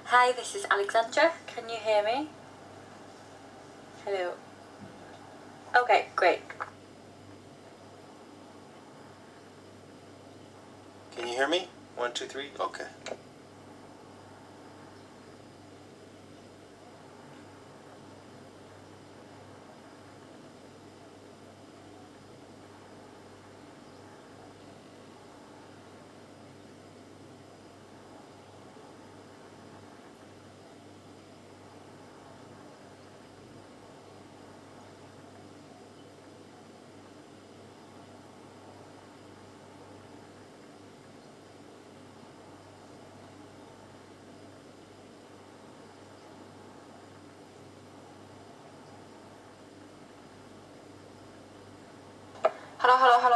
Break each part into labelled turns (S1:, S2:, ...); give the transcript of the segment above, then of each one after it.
S1: Hi, this is Alexandra. Can you hear me? Hello. Okay, great.
S2: Can you hear me? 1, 2, 3. Okay.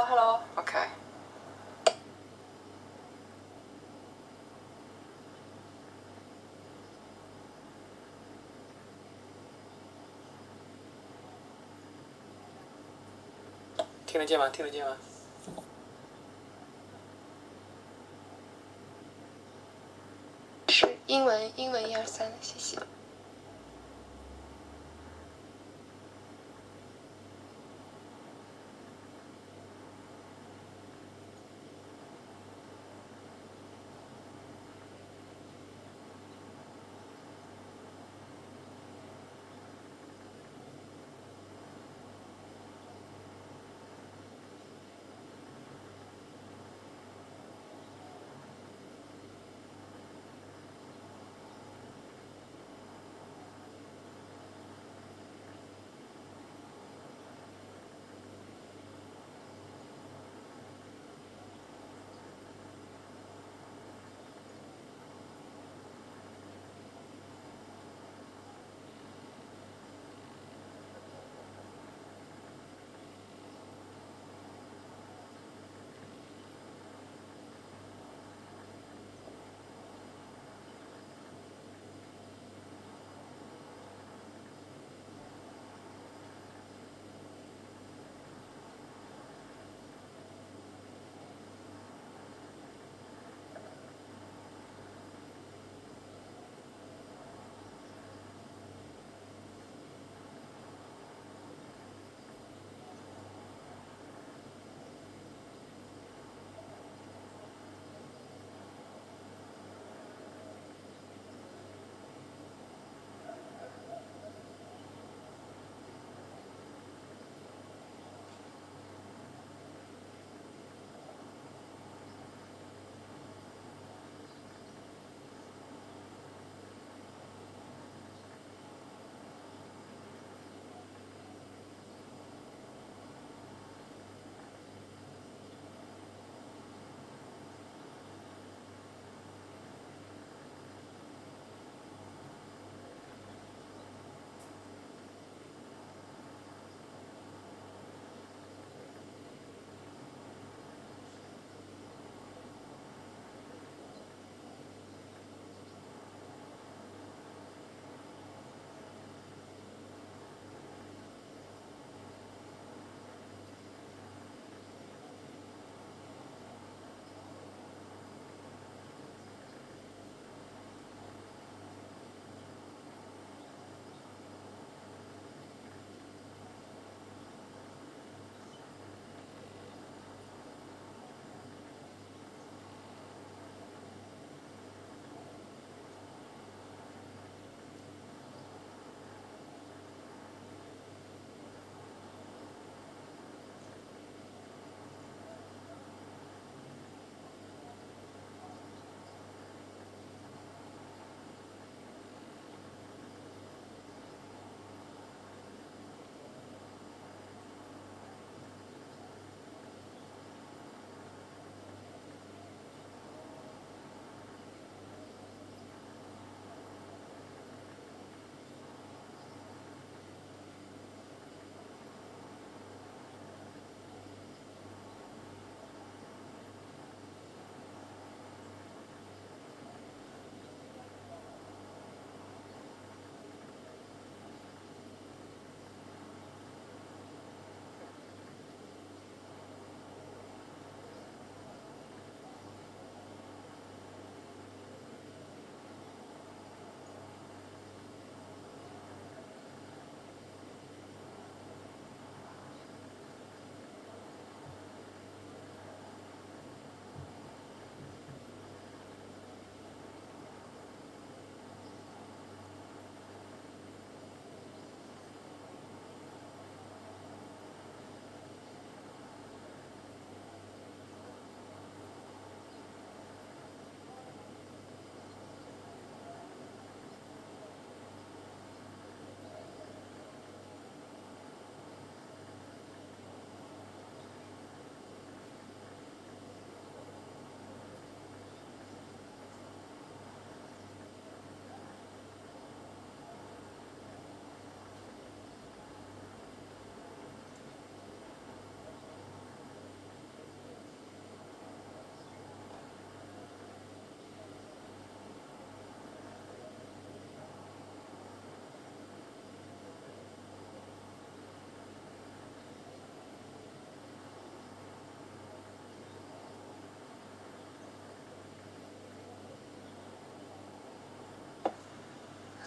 S3: Hello. OK。听得见吗？听得见吗？
S4: 是英文1、2、3，谢谢。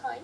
S1: Hi.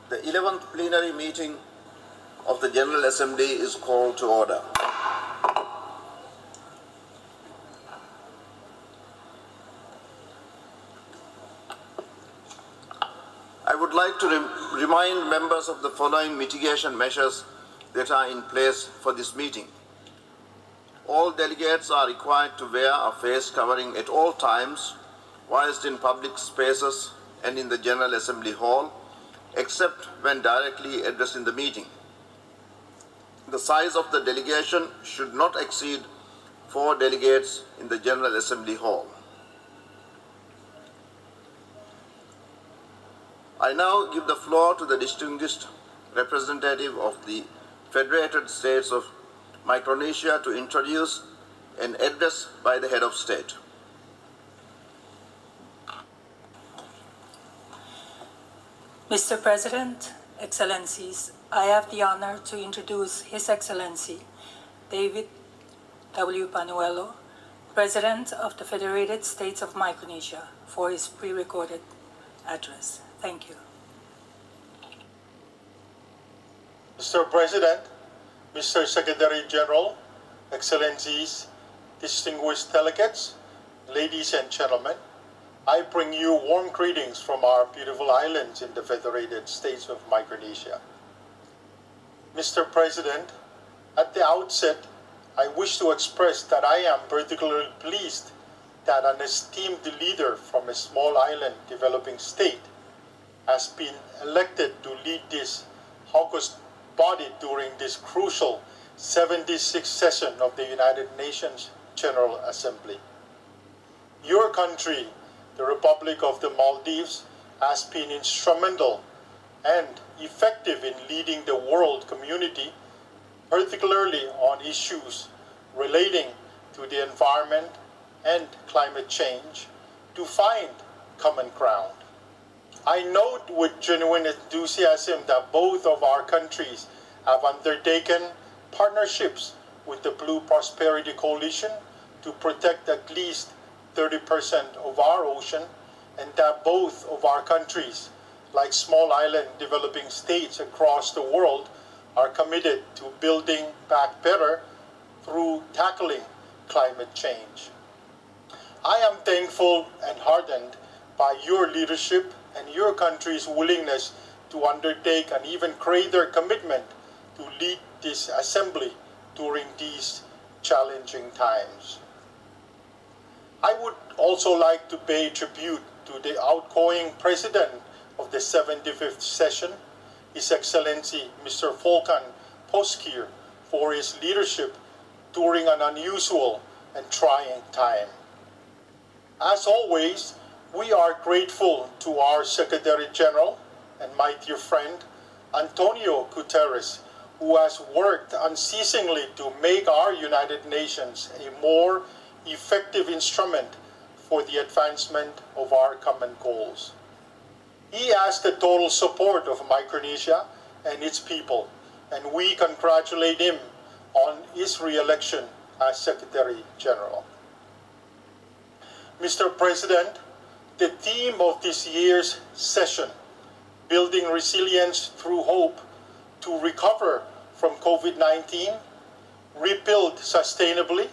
S5: The 11th plenary meeting of the General Assembly is called to order. I would like to remind members of the following mitigation measures that are in place for this meeting. All delegates are required to wear a face covering at all times whilst in public spaces and in the General Assembly Hall, except when directly addressing the meeting. The size of the delegation should not exceed 4 delegates in the General Assembly Hall. I now give the floor to the distinguished representative of the Federated States of Micronesia to introduce an address by the head of state.
S6: Mr. President, Excellencies, I have the honor to introduce His Excellency David W. Panuelo, President of the Federated States of Micronesia, for his pre-recorded address. Thank you.
S7: Mr. President, Mr. Secretary General, Excellencies, distinguished delegates, ladies and gentlemen, I bring you warm greetings from our beautiful islands in the Federated States of Micronesia. Mr. President, at the outset, I wish to express that I am particularly pleased that an esteemed leader from a small island developing state has been elected to lead this august body during this crucial 76th session of the United Nations General Assembly. Your country, the Republic of the Maldives, has been instrumental and effective in leading the world community, particularly on issues relating to the environment and climate change, to find common ground. I note with genuine enthusiasm that both of our countries have undertaken partnerships with the Blue Prosperity Coalition to protect at least 30% of our ocean, and that both of our countries, like small island developing states across the world, are committed to building back better through tackling climate change. I am thankful and heartened by your leadership and your country's willingness to undertake an even greater commitment to lead this assembly during these challenging times. I would also like to pay tribute to the outgoing president of the 75th session, His Excellency Mr. Volkan Poskir, for his leadership during an unusual and trying time. As always, we are grateful to our Secretary General and my dear friend, Antonio Guterres, who has worked unceasingly to make our United Nations a more effective instrument for the advancement of our common goals. He has the total support of Micronesia and its people, and we congratulate him on his re-election as Secretary General. Mr. President, the theme of this year's session, Building Resilience Through Hope to Recover from COVID-19, Rebuild Sustainably,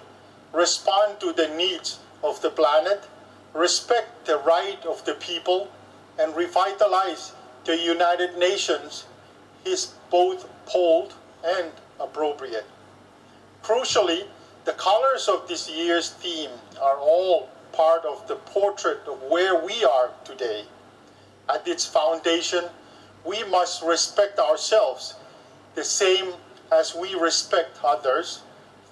S7: Respond to the Needs of the Planet, Respect the Right of the People, and Revitalize the United Nations is both bold and appropriate. Crucially, the colors of this year's theme are all part of the portrait of where we are today. At its foundation, we must respect ourselves the same as we respect others,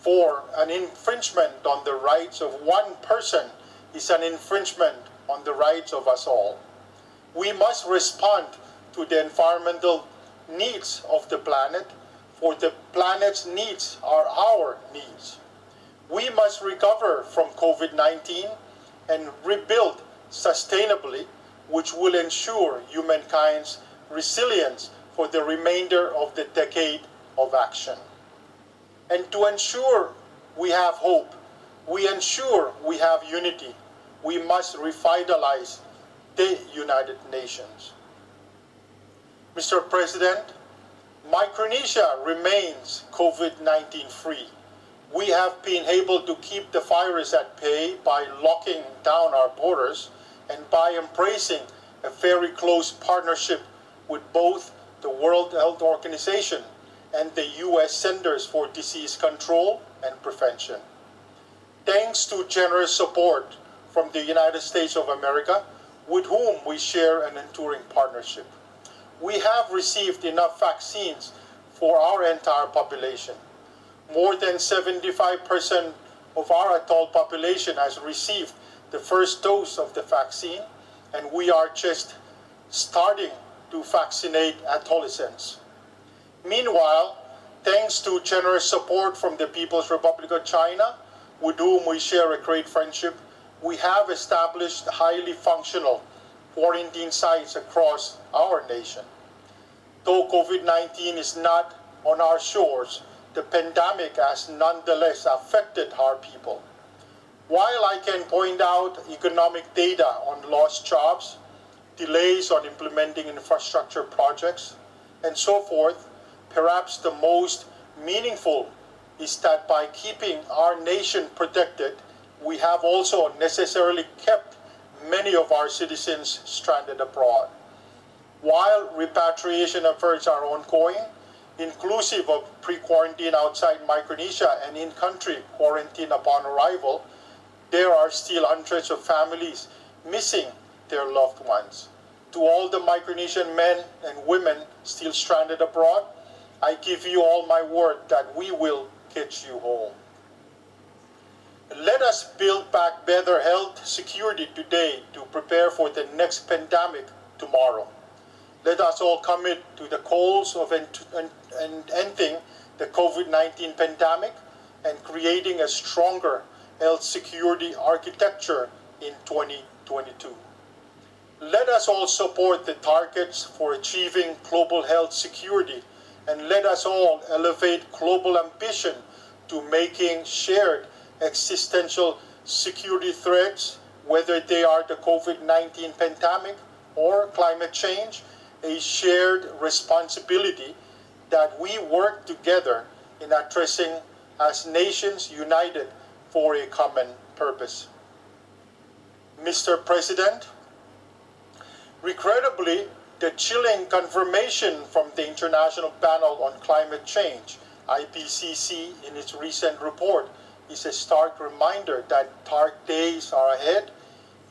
S7: for an infringement on the rights of one person is an infringement on the rights of us all. We must respond to the environmental needs of the planet, for the planet's needs are our needs. We must recover from COVID-19 and rebuild sustainably, which will ensure humankind's resilience for the remainder of the decade of action. And to ensure we have hope, we ensure we have unity, we must revitalize the United Nations. Mr. President, Micronesia remains COVID-19 free. We have been able to keep the virus at bay by locking down our borders and by embracing a very close partnership with both the World Health Organization and the U.S. Centers for Disease Control and Prevention. Thanks to generous support from the United States of America, with whom we share an enduring partnership, we have received enough vaccines for our entire population. More than 75% of our adult population has received the first dose of the vaccine, and we are just starting to vaccinate adolescents. Meanwhile, thanks to generous support from the People's Republic of China, with whom we share a great friendship, we have established highly functional quarantine sites across our nation. Though COVID-19 is not on our shores, the pandemic has nonetheless affected our people. While I can point out economic data on lost jobs, delays on implementing infrastructure projects, and so forth, perhaps the most meaningful is that by keeping our nation protected, we have also necessarily kept many of our citizens stranded abroad. While repatriation efforts are ongoing, inclusive of pre-quarantine outside Micronesia and in-country quarantine upon arrival, there are still hundreds of families missing their loved ones. To all the Micronesian men and women still stranded abroad, I give you all my word that we will get you home. Let us build back better health security today to prepare for the next pandemic tomorrow. Let us all commit to the goals of ending the COVID-19 pandemic and creating a stronger health security architecture in 2022. Let us all support the targets for achieving global health security, and let us all elevate global ambition to making shared existential security threats, whether they are the COVID-19 pandemic or climate change, a shared responsibility that we work together in addressing as nations united for a common purpose. Mr. President, regrettably, the chilling confirmation from the International Panel on Climate Change, IPCC, in its recent report is a stark reminder that dark days are ahead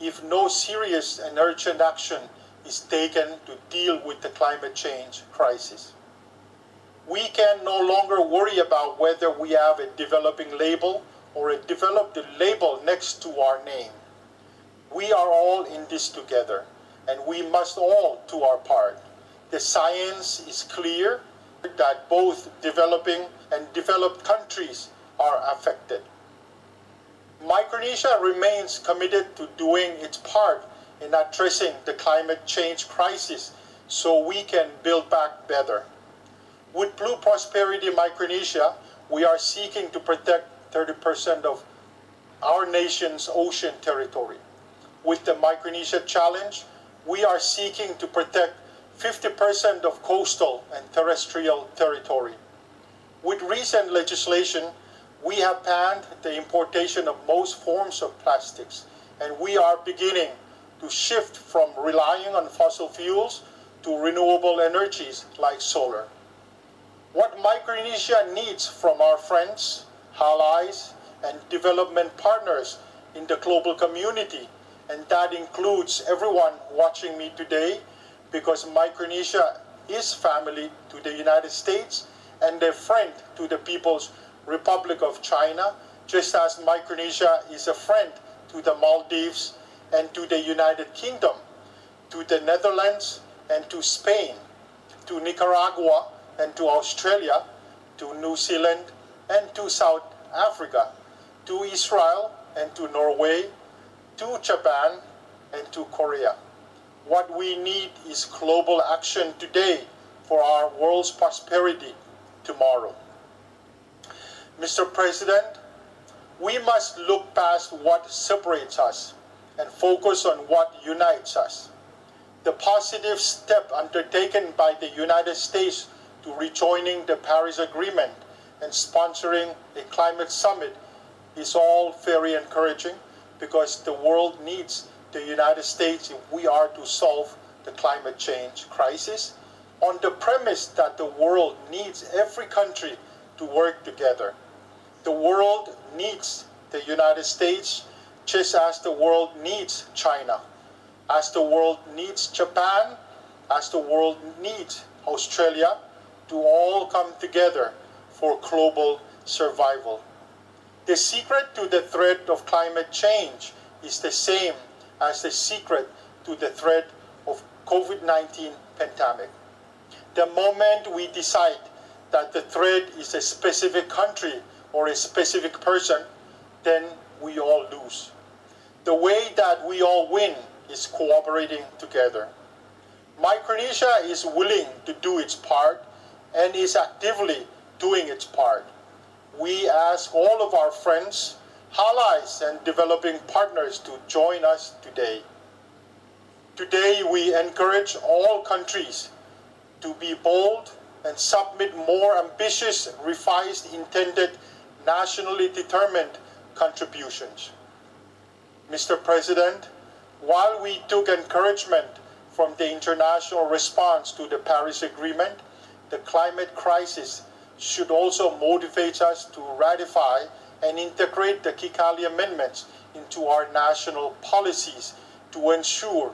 S7: if no serious and urgent action is taken to deal with the climate change crisis. We can no longer worry about whether we have a developing label or a developed label next to our name. We are all in this together, and we must all do our part. The science is clear that both developing and developed countries are affected. Micronesia remains committed to doing its part in addressing the climate change crisis so we can build back better. With Blue Prosperity Micronesia, we are seeking to protect 30% of our nation's ocean territory. With the Micronesia Challenge, we are seeking to protect 50% of coastal and terrestrial territory. With recent legislation, we have banned the importation of most forms of plastics, and we are beginning to shift from relying on fossil fuels to renewable energies like solar. What Micronesia needs from our friends, allies, and development partners in the global community, and that includes everyone watching me today, because Micronesia is family to the United States and a friend to the People's Republic of China, just as Micronesia is a friend to the Maldives and to the United Kingdom, to the Netherlands and to Spain, to Nicaragua and to Australia, to New Zealand and to South Africa, to Israel and to Norway, to Japan and to Korea. What we need is global action today for our world's prosperity tomorrow. Mr. President, we must look past what separates us and focus on what unites us. the positive step undertaken by the United States to rejoining the Paris Agreement and sponsoring a climate summit is all very encouraging, because the world needs the United States if we are to solve the climate change crisis, on the premise that the world needs every country to work together. The world needs the United States just as the world needs China, as the world needs Japan, as the world needs Australia, to all come together for global survival. The secret to the threat of climate change is the same as the secret to the threat of COVID-19 pandemic. The moment we decide that the threat is a specific country or a specific person, then we all lose. The way that we all win is cooperating together. Micronesia is willing to do its part and is actively doing its part. We ask all of our friends, allies, and developing partners to join us today. Today, we encourage all countries to be bold and submit more ambitious, revised, intended, nationally determined contributions. Mr. President, while we took encouragement from the international response to the Paris Agreement, the climate crisis should also motivate us to ratify and integrate the Kigali Amendments into our national policies to ensure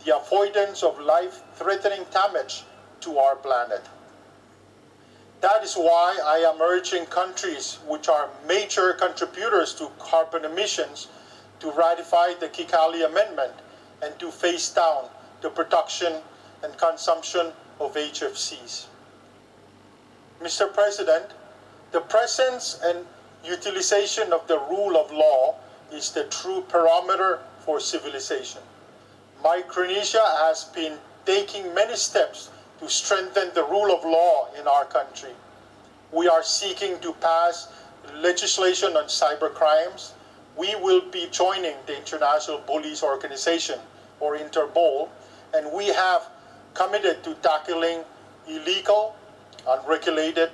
S7: the avoidance of life-threatening damage to our planet. That is why I am urging countries which are major contributors to carbon emissions to ratify the Kigali Amendment and to phase down the production and consumption of HFCs. Mr. President, the presence and utilization of the rule of law is the true parameter for civilization. Micronesia has been taking many steps to strengthen the rule of law in our country. We are seeking to pass legislation on cybercrimes. We will be joining the International Police Organization, or Interpol, and we have committed to tackling illegal, unregulated,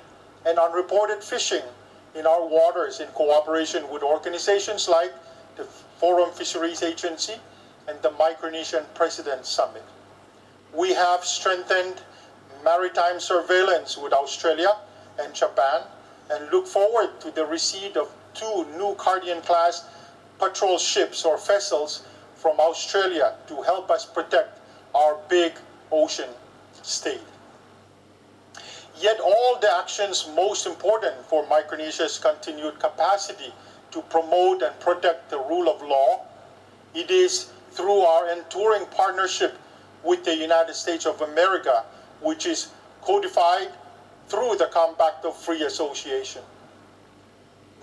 S7: and unreported fishing in our waters in cooperation with organizations like the Forum Fisheries Agency and the Micronesian President's Summit. We have strengthened maritime surveillance with Australia and Japan and look forward to the receipt of 2 new Guardian-class patrol ships or vessels from Australia to help us protect our big ocean state. Yet all the actions most important for Micronesia's continued capacity to promote and protect the rule of law, it is through our enduring partnership with the United States of America, which is codified through the Compact of Free Association.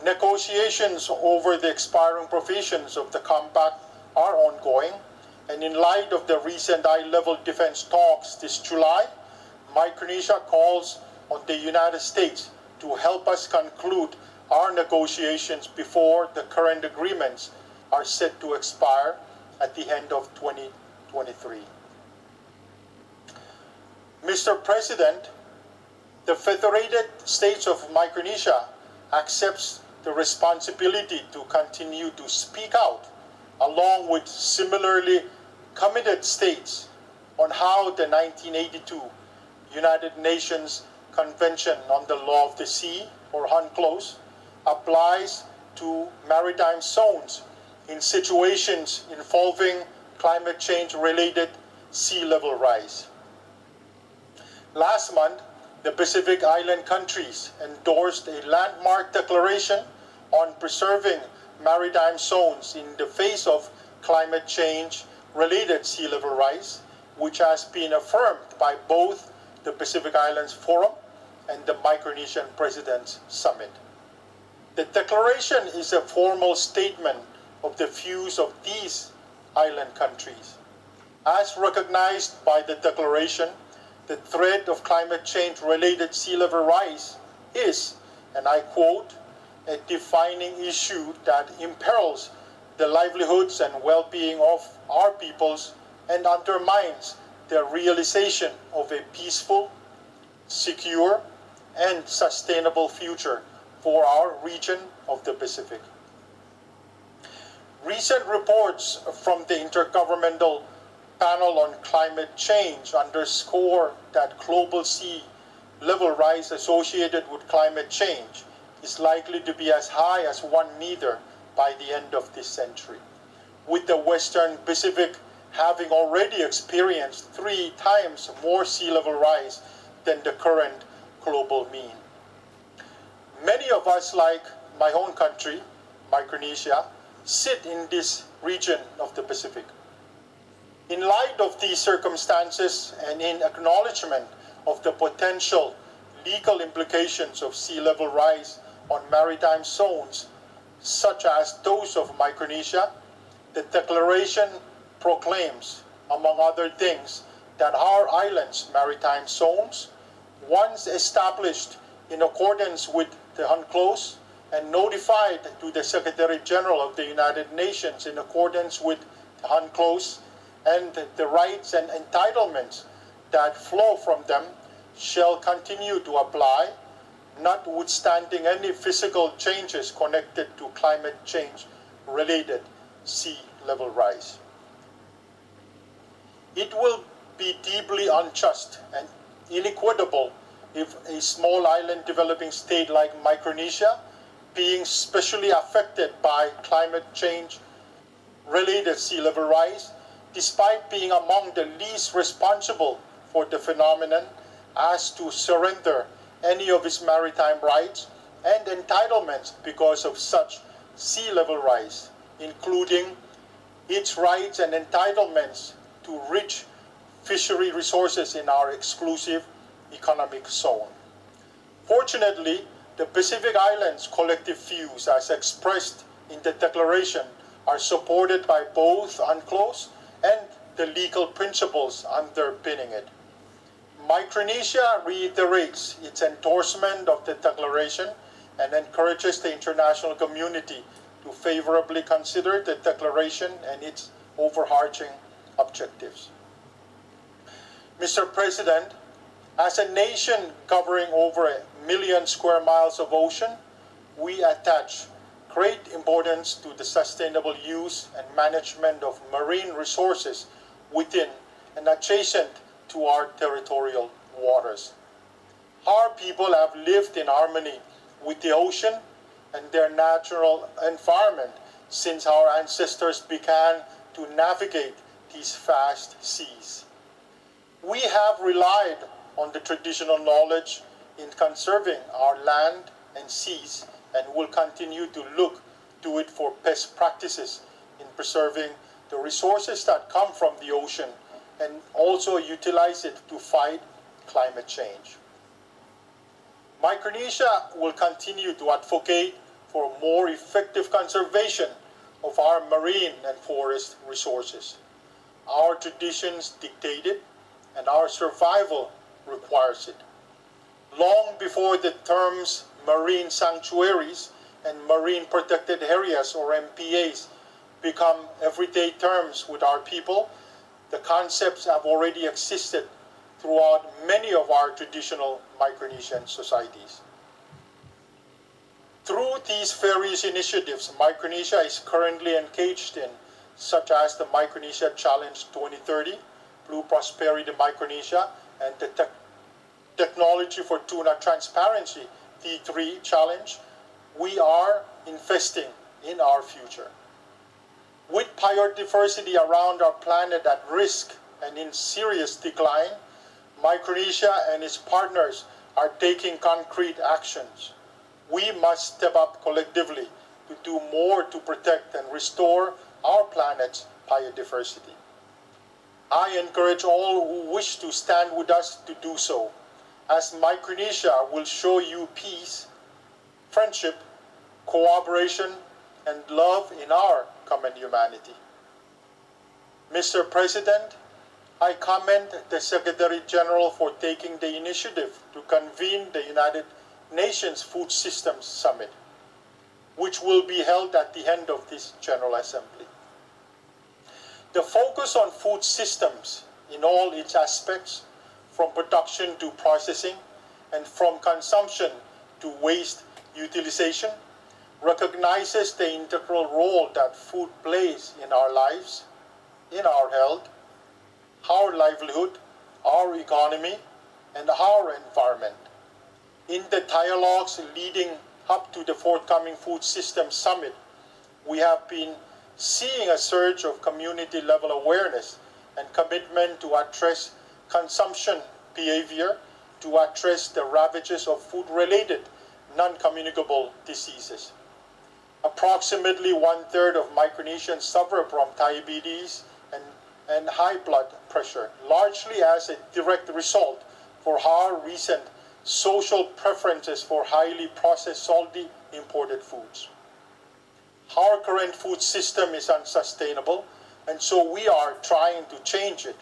S7: Negotiations over the expiring provisions of the Compact are ongoing, and in light of the recent high-level defense talks this July, Micronesia calls on the United States to help us conclude our negotiations before the current agreements are set to expire at the end of 2023. Mr. President, the Federated States of Micronesia accepts the responsibility to continue to speak out, along with similarly committed states, on how the 1982 United Nations Convention on the Law of the Sea, or UNCLOS, applies to maritime zones in situations involving climate change-related sea level rise. Last month, the Pacific Island countries endorsed a landmark declaration on preserving maritime zones in the face of climate change-related sea level rise, which has been affirmed by both the Pacific Islands Forum and the Micronesian President's Summit. The declaration is a formal statement of the views of these island countries. As recognized by the declaration, the threat of climate change-related sea level rise is, and I quote, a defining issue that imperils the livelihoods and well-being of our peoples and undermines the realization of a peaceful, secure, and sustainable future for our region of the Pacific. Recent reports from the Intergovernmental Panel on Climate Change underscore that global sea level rise associated with climate change is likely to be as high as 1 meter by the end of this century, with the Western Pacific having already experienced 3 times more sea level rise than the current global mean. Many of us, like my own country, Micronesia, sit in this region of the Pacific. In light of these circumstances and in acknowledgement of the potential legal implications of sea level rise on maritime zones, such as those of Micronesia, the declaration proclaims, among other things, that our islands' maritime zones, once established in accordance with the UNCLOS and notified to the Secretary General of the United Nations in accordance with the UNCLOS and the rights and entitlements that flow from them, shall continue to apply, notwithstanding any physical changes connected to climate change-related sea level rise. It will be deeply unjust and inequitable if a small island developing state like Micronesia, being specially affected by climate change-related sea level rise, despite being among the least responsible for the phenomenon, as to surrender any of its maritime rights and entitlements because of such sea level rise, including its rights and entitlements to rich fishery resources in our exclusive economic zone. Fortunately, the Pacific Islands' collective views, as expressed in the declaration, are supported by both UNCLOS and the legal principles underpinning it. Micronesia reiterates its endorsement of the declaration and encourages the international community to favorably consider the declaration and its overarching objectives. Mr. President, as a nation covering over 1 million square miles of ocean, we attach great importance to the sustainable use and management of marine resources within and adjacent to our territorial waters. Our people have lived in harmony with the ocean and their natural environment since our ancestors began to navigate these vast seas. We have relied on the traditional knowledge in conserving our land and seas and will continue to look to it for best practices in preserving the resources that come from the ocean and also utilize it to fight climate change. Micronesia will continue to advocate for more effective conservation of our marine and forest resources. Our traditions dictate it, and our survival requires it. Long before the terms marine sanctuaries and marine protected areas, or MPAs, become everyday terms with our people, the concepts have already existed throughout many of our traditional Micronesian societies. Through these various initiatives Micronesia is currently engaged in, such as the Micronesia Challenge 2030, Blue Prosperity Micronesia, and the Technology for Tuna Transparency T3 Challenge, we are investing in our future. With biodiversity around our planet at risk and in serious decline, Micronesia and its partners are taking concrete actions. We must step up collectively to do more to protect and restore our planet's biodiversity. I encourage all who wish to stand with us to do so, as Micronesia will show you peace, friendship, cooperation, and love in our common humanity. Mr. President, I commend the Secretary General for taking the initiative to convene the United Nations Food Systems Summit, which will be held at the end of this General Assembly. The focus on food systems in all its aspects, from production to processing, and from consumption to waste utilization, recognizes the integral role that food plays in our lives, in our health, our livelihood, our economy, and our environment. In the dialogues leading up to the forthcoming Food Systems Summit, we have been seeing a surge of community-level awareness and commitment to address consumption behavior, to address the ravages of food-related non-communicable diseases. Approximately 1/3 of Micronesians suffer from diabetes and high blood pressure, largely as a direct result for our recent social preferences for highly processed, salty, imported foods. Our current food system is unsustainable, and so we are trying to change it,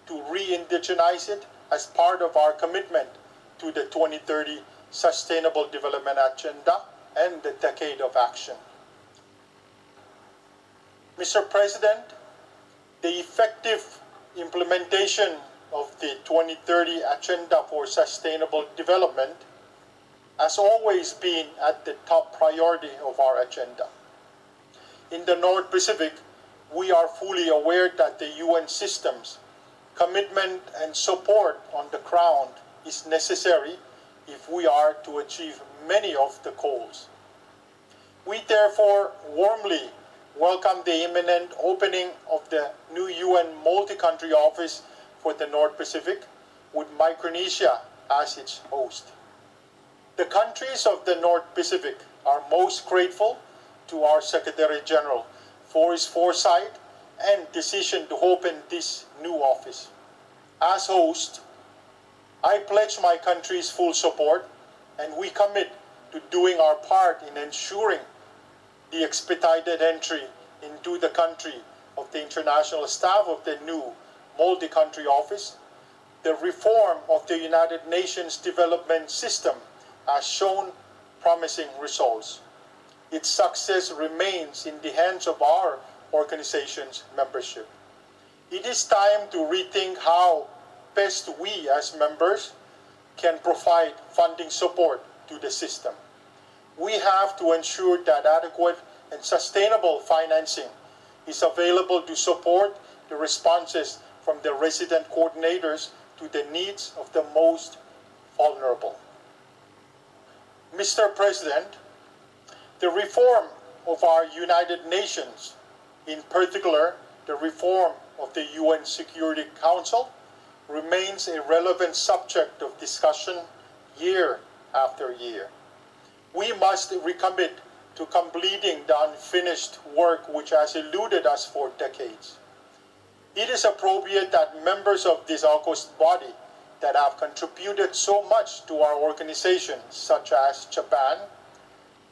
S7: to re-indigenize it as part of our commitment to the 2030 Sustainable Development Agenda and the Decade of Action. Mr. President, the effective implementation of the 2030 Agenda for Sustainable Development has always been at the top priority of our agenda. In the North Pacific, we are fully aware that the UN system's commitment and support on the ground is necessary if we are to achieve many of the goals. We therefore warmly welcome the imminent opening of the new UN multi-country office for the North Pacific, with Micronesia as its host. The countries of the North Pacific are most grateful to our Secretary General for his foresight and decision to open this new office. As host, I pledge my country's full support, and we commit to doing our part in ensuring the expedited entry into the country of the international staff of the new multi-country office. The reform of the United Nations development system has shown promising results. Its success remains in the hands of our organization's membership. It is time to rethink how best we as members can provide funding support to the system. We have to ensure that adequate and sustainable financing is available to support the responses from the resident coordinators to the needs of the most vulnerable. Mr. President, the reform of our United Nations, in particular the reform of the UN Security Council, remains a relevant subject of discussion year after year. We must recommit to completing the unfinished work which has eluded us for decades. It is appropriate that members of this august body that have contributed so much to our organization, such as Japan,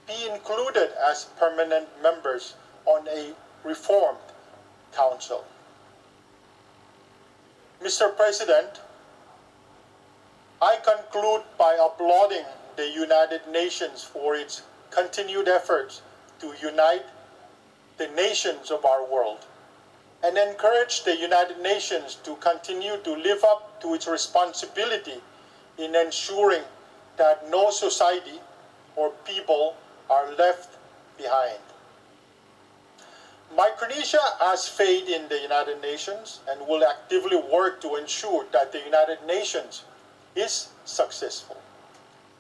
S7: be included as permanent members on a reformed council. Mr. President, I conclude by applauding the United Nations for its continued efforts to unite the nations of our world, and encourage the United Nations to continue to live up to its responsibility in ensuring that no society or people are left behind. Micronesia has faith in the United Nations and will actively work to ensure that the United Nations is successful.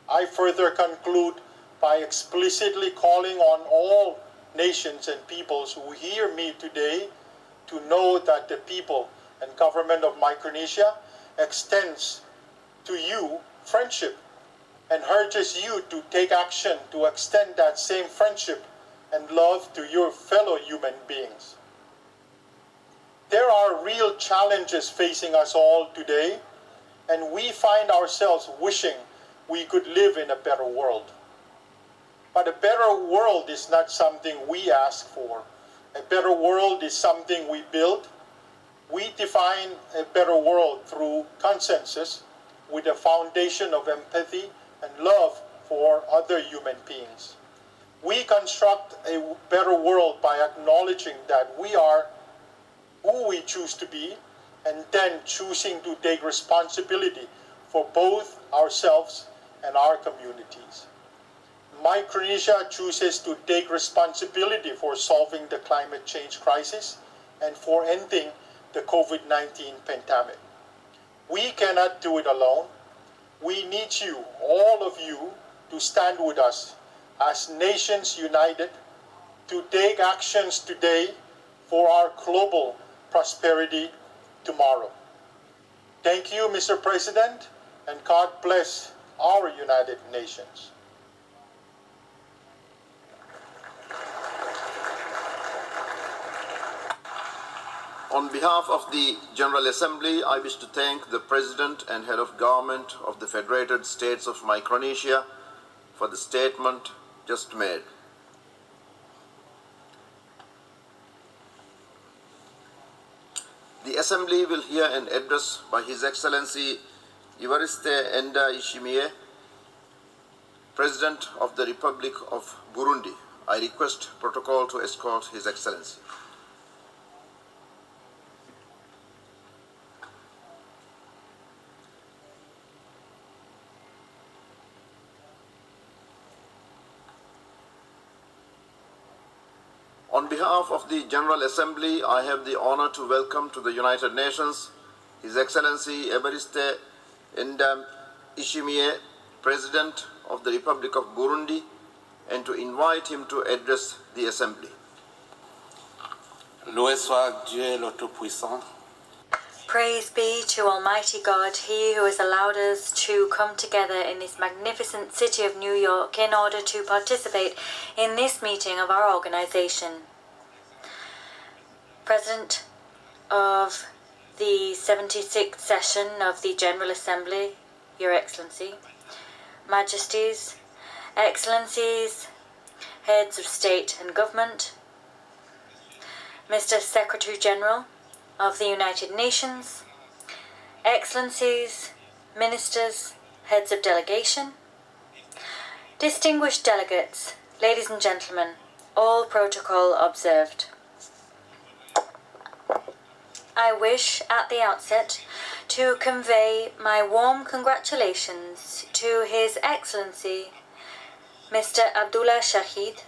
S7: I further conclude by explicitly calling on all nations and peoples who hear me today to know that the people and government of Micronesia extends to you friendship and urges you to take action to extend that same friendship and love to your fellow human beings. There are real challenges facing us all today, and we find ourselves wishing we could live in a better world. But a better world is not something we ask for. A better world is something we build. We define a better world through consensus with a foundation of empathy and love for other human beings. We construct a better world by acknowledging that we are who we choose to be and then choosing to take responsibility for both ourselves and our communities. Micronesia chooses to take responsibility for solving the climate change crisis and for ending the COVID-19 pandemic. We cannot do it alone. We need you, all of you, to stand with us as nations united to take actions today for our global prosperity tomorrow. Thank you, Mr. President, and God bless our United Nations.
S5: On behalf of the General Assembly, I wish to thank the President and Head of Government of the Federated States of Micronesia for the statement just made. The Assembly will hear an address by His Excellency Evariste Ndayishimiye, President of the Republic of Burundi. I request protocol to escort His Excellency. On behalf of the General Assembly, I have the honor to welcome to the United Nations His Excellency Evariste Ndayishimiye, President of the Republic of Burundi, and to invite him to address the Assembly.
S2: Loué soit Dieu le Tout-Puissant.
S1: Praise be to Almighty God, He who has allowed us to come together in this magnificent city of New York in order to participate in this meeting of our organization. President of the 76th session of the General Assembly, Your Excellency, Majesties, Excellencies, Heads of State and Government, Mr. Secretary General of the United Nations, Excellencies, Ministers, Heads of Delegation, distinguished delegates, ladies and gentlemen, all protocol observed. I wish at the outset to convey my warm congratulations to His Excellency Mr. Abdullah Shahid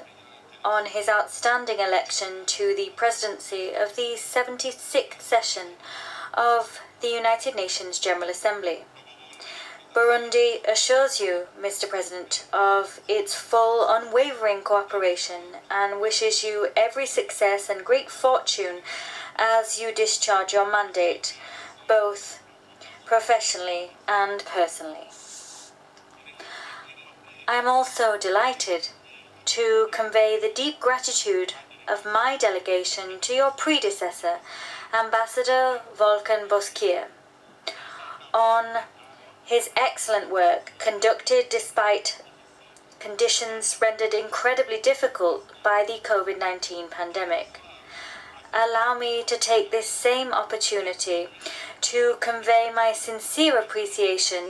S1: on his outstanding election to the presidency of the 76th session of the United Nations General Assembly. Burundi assures you, Mr. President, of its full, unwavering cooperation and wishes you every success and great fortune as you discharge your mandate, both professionally and personally. I am also delighted to convey the deep gratitude of my delegation to your predecessor, Ambassador Volkan Bozkır, on his excellent work conducted despite conditions rendered incredibly difficult by the COVID-19 pandemic. Allow me to take this same opportunity to convey my sincere appreciation